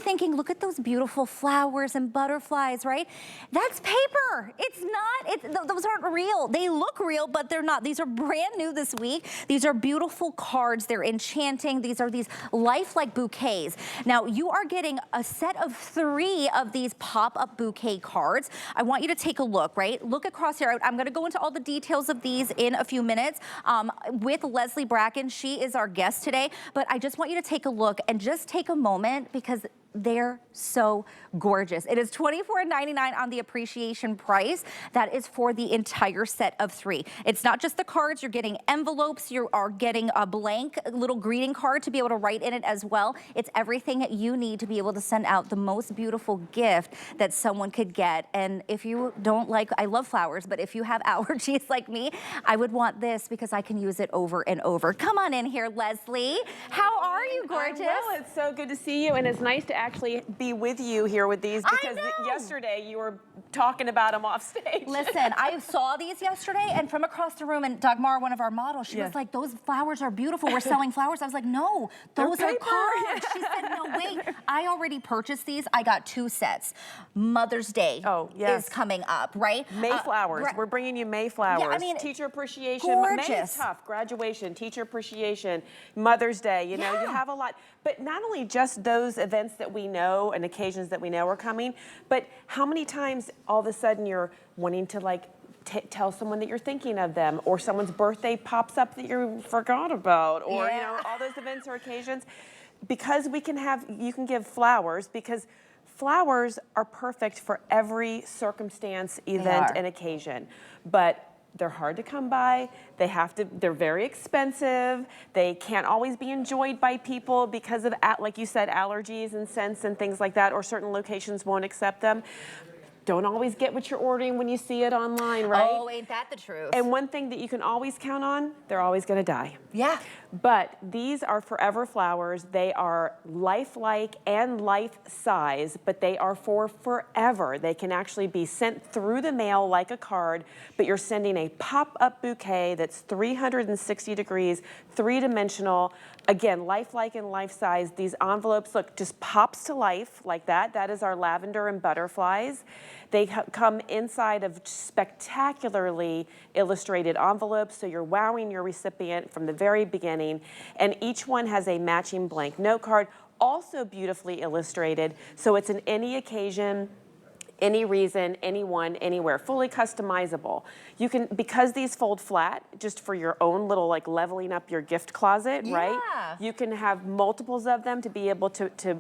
Thinking, look at those beautiful flowers and butterflies, right? That's paper. It's not, those aren't real. They look real, but they're not. These are brand new this week. These are beautiful cards. They're enchanting. These are these lifelike bouquets. Now, you are getting a set of 3 of these pop-up bouquet cards. I want you to take a look, right? Look across here. I'm gonna go into all the details of these in a few minutes with Leslie Bracken. She is our guest today, but I just want you to take a look and just take a moment because they're so gorgeous. It is $24.99 on the appreciation price. That is for the entire set of 3. It's not just the cards, you're getting envelopes, you are getting a blank little greeting card to be able to write in it as well. It's everything you need to be able to send out the most beautiful gift that someone could get. And if you don't like, I love flowers, but if you have allergies like me, I would want this because I can use it over and over. Come on in here, Leslie. How are you, gorgeous? Well, it's so good to see you, and it's nice to actually be with you here with these because yesterday you were talking about them off stage. Listen, I saw these yesterday, and from across the room, and Dagmar, one of our models, she was like, those flowers are beautiful. We're selling flowers. I was like, no, those are cards. She said, no, wait. I already purchased these. I got 2 sets. Mother's Day is coming up, right? Mayflowers. We're bringing you Mayflowers. Yeah, I mean, teacher appreciation. Gorgeous. May is tough. Graduation, teacher appreciation, Mother's Day. You know, you have a lot. But not only just those events that we know and occasions that we know are coming, but how many times all of a sudden you're wanting to like tell someone that you're thinking of them, or someone's birthday pops up that you forgot about, or you know, all those events or occasions. Because we can have, you can give flowers, because flowers are perfect for every circumstance, event, and occasion. But they're hard to come by. They're very expensive. They can't always be enjoyed by people because of, like you said, allergies and scents and things like that, or certain locations won't accept them. Don't always get what you're ordering when you see it online, right? Oh, ain't that the truth? And one thing that you can always count on, they're always gonna die. Yeah. But these are forever flowers. They are lifelike and life size, but they are for forever. They can actually be sent through the mail like a card, but you're sending a pop-up bouquet that's 360 degrees, 3-dimensional. Again, lifelike and life size. These envelopes, look, just pops to life like that. That is our Lavender and Butterflies. They come inside of spectacularly illustrated envelopes, so you're wowing your recipient from the very beginning. And each one has a matching blank note card, also beautifully illustrated, so it's an any occasion, any reason, anyone, anywhere, fully customizable. You can, because these fold flat, just for your own little like leveling up your gift closet, right? You can have multiples of them to be able to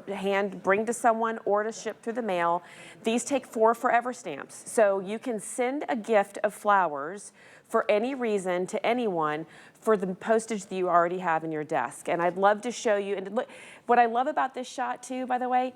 bring to someone or to ship through the mail. These take 4 forever stamps. So you can send a gift of flowers for any reason to anyone for the postage that you already have in your desk. And I'd love to show you, and look, what I love about this shot too, by the way,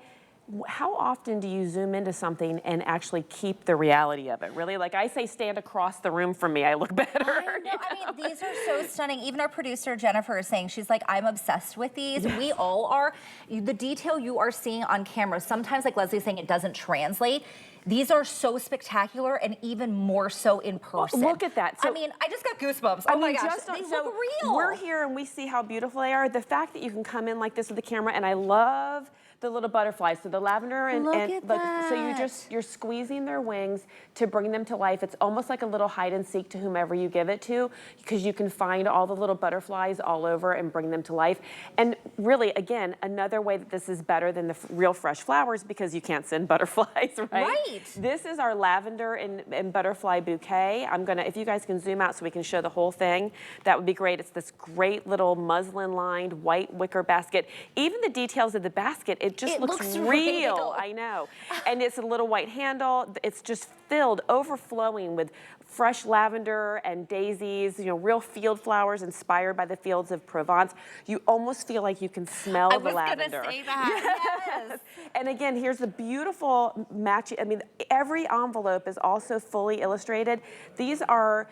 how often do you zoom into something and actually keep the reality of it? Really, like I say, stand across the room from me, I look better. I know. I mean, these are so stunning. Even our producer, Jennifer, is saying, she's like, I'm obsessed with these. We all are. The detail you are seeing on camera, sometimes, like Leslie's saying, it doesn't translate. These are so spectacular, and even more so in person. Look at that. So, I mean, I just got goosebumps. Oh my gosh, they look real. We're here and we see how beautiful they are. The fact that you can come in like this with the camera, and I love the little butterflies. So the lavender and so you're squeezing their wings to bring them to life. It's almost like a little hide and seek to whomever you give it to, because you can find all the little butterflies all over and bring them to life. And really, again, another way that this is better than the real fresh flowers, because you can't send butterflies, right? Right. This is our lavender and butterfly bouquet. I'm gonna, if you guys can zoom out so we can show the whole thing, that would be great. It's this great little muslin lined white wicker basket. Even the details of the basket, it just looks real. I know. And it's a little white handle. It's just filled, overflowing with fresh lavender and daisies, you know, real field flowers inspired by the fields of Provence. You almost feel like you can smell the lavender. I was gonna say that, yes. And again, here's the beautiful matching. I mean, every envelope is also fully illustrated. These are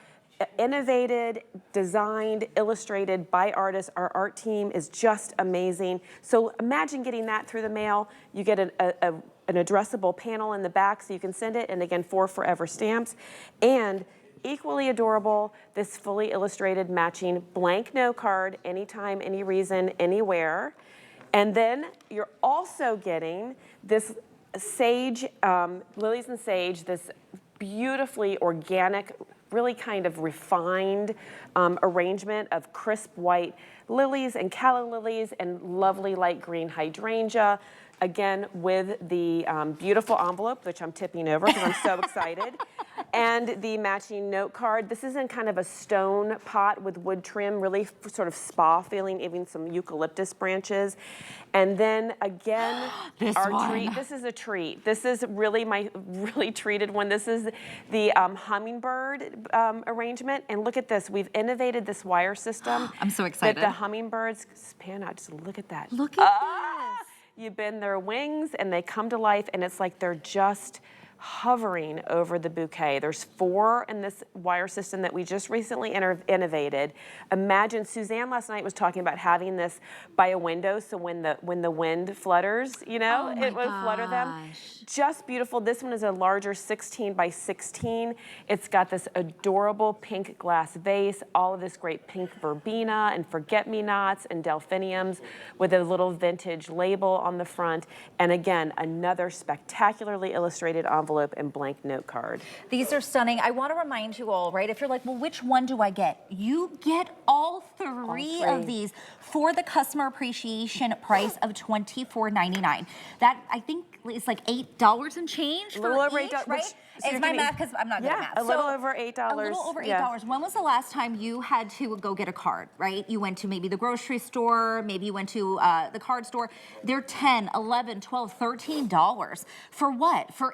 innovated, designed, illustrated by artists. Our art team is just amazing. So imagine getting that through the mail. You get an addressable panel in the back so you can send it, and again, 4 forever stamps. And equally adorable, this fully illustrated matching blank note card, anytime, any reason, anywhere. And then you're also getting this sage, lilies and sage, this beautifully organic, really kind of refined arrangement of crisp white lilies and calla lilies and lovely light green hydrangea. Again, with the beautiful envelope, which I'm tipping over because I'm so excited, and the matching note card. This is in kind of a stone pot with wood trim, really sort of spa feeling, even some eucalyptus branches. And then again, our treat. This is a treat. This is really my really treated one. This is the hummingbird arrangement. And look at this. We've innovated this wire system. I'm so excited. That the hummingbirds span out. Just look at that. Look at this. You bend their wings and they come to life, and it's like they're just hovering over the bouquet. There's 4 in this wire system that we just recently innovated. Imagine, Suzanne last night was talking about having this by a window, so when the wind flutters, you know, it would flutter them. Just beautiful. This one is a larger 16 by 16. It's got this adorable pink glass vase, all of this great pink verbena and forget-me-nots and delphiniums with a little vintage label on the front. And again, another spectacularly illustrated envelope and blank note card. These are stunning. I want to remind you all, right? If you're like, well, which one do I get? You get all three of these for the customer appreciation price of $24.99. That, I think, is like $8 and change for each, right? Is my math, because I'm not good at math. A little over $8. A little over $8. When was the last time you had to go get a card, right? You went to maybe the grocery store, maybe you went to the card store. They're $10, $11, $12, $13. For what? For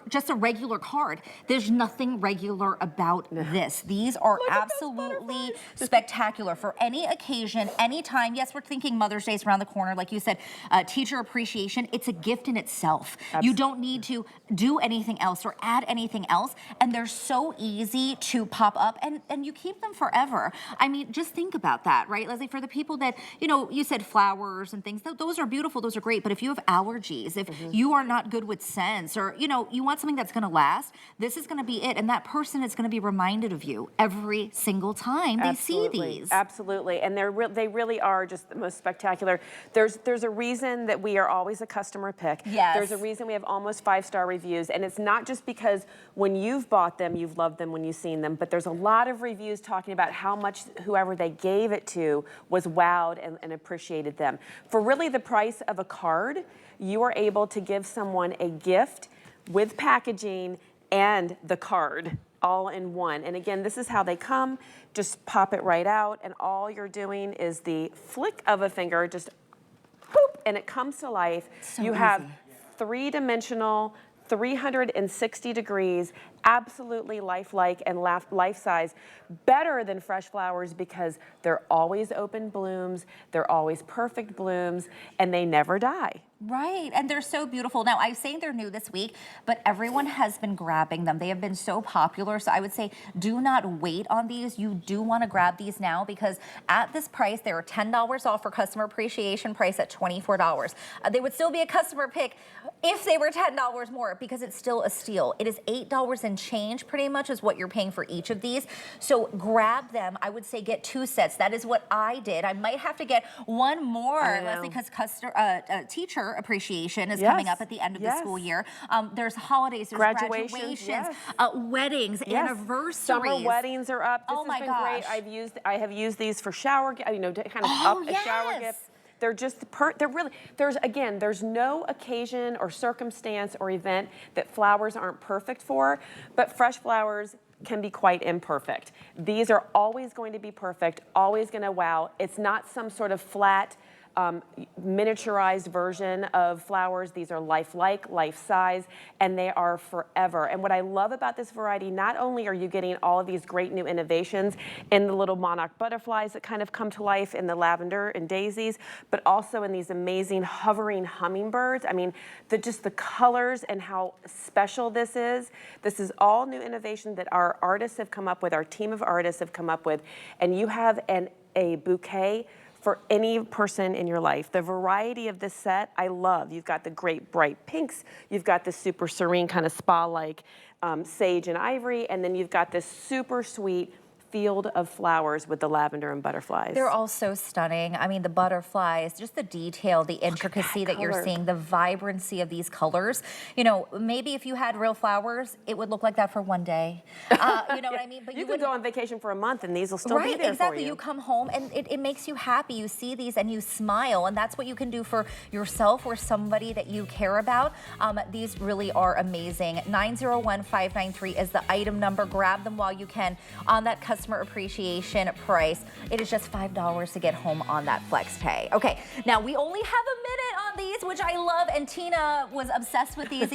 just a regular card. There's nothing regular about this. These are absolutely spectacular for any occasion, any time. Yes, we're thinking Mother's Day is around the corner. Like you said, teacher appreciation, it's a gift in itself. Absolutely. You don't need to do anything else or add anything else, and they're so easy to pop up, and you keep them forever. I mean, just think about that, right, Leslie? For the people that, you know, you said flowers and things, those are beautiful, those are great, but if you have allergies, if you are not good with scents, or, you know, you want something that's going to last, this is going to be it, and that person is going to be reminded of you every single time they see these. Absolutely, and they really are just the most spectacular. There's a reason that we are always a customer pick. Yes. There's a reason we have almost 5-star reviews, and it's not just because when you've bought them, you've loved them when you've seen them, but there's a lot of reviews talking about how much whoever they gave it to was wowed and appreciated them. For really the price of a card, you are able to give someone a gift with packaging and the card all in one. And again, this is how they come. Just pop it right out, and all you're doing is the flick of a finger, just boop, and it comes to life. So you have 3-dimensional, 360 degrees, absolutely lifelike and life size, better than fresh flowers because they're always open blooms, they're always perfect blooms, and they never die. Right, and they're so beautiful. Now, I'm saying they're new this week, but everyone has been grabbing them. They have been so popular, so I would say do not wait on these. You do want to grab these now because at this price, they are $10 off for customer appreciation price at $24. They would still be a customer pick if they were $10 more because it's still a steal. It is $8 and change pretty much is what you're paying for each of these. So grab them. I would say get 2 sets. That is what I did. I might have to get one more, Leslie, because teacher appreciation is coming up at the end of the school year. There's holidays, there's graduations, weddings, anniversaries. Summer weddings are up. This has been great. I have used these for shower, you know, to kind of up a shower gift. They're just, they're really, there's no occasion or circumstance or event that flowers aren't perfect for, but fresh flowers can be quite imperfect. These are always going to be perfect, always going to wow. It's not some sort of flat, miniaturized version of flowers. These are lifelike, life size, and they are forever. And what I love about this variety, not only are you getting all of these great new innovations in the little monarch butterflies that kind of come to life in the lavender and daisies, but also in these amazing hovering hummingbirds. I mean, just the colors and how special this is. This is all new innovation that our artists have come up with, our team of artists have come up with, and you have a bouquet for any person in your life. The variety of this set, I love. You've got the great bright pinks, you've got the super serene kind of spa-like sage and ivory, and then you've got this super sweet field of flowers with the lavender and butterflies. They're all so stunning. I mean, the butterflies, just the detail, the intricacy that you're seeing, the vibrancy of these colors. You know, maybe if you had real flowers, it would look like that for one day. You know what I mean? But you could go on vacation for a month and these will still be there exactly. for you. You come home and it makes you happy. You see these and you smile, and that's what you can do for yourself or somebody that you care about. These really are amazing. 901593 is the item number. Grab them while you can on that customer appreciation price. It is just $5 to get home on that flex pay. Okay, now we only have a minute on these, which I love, and Tina was obsessed with these.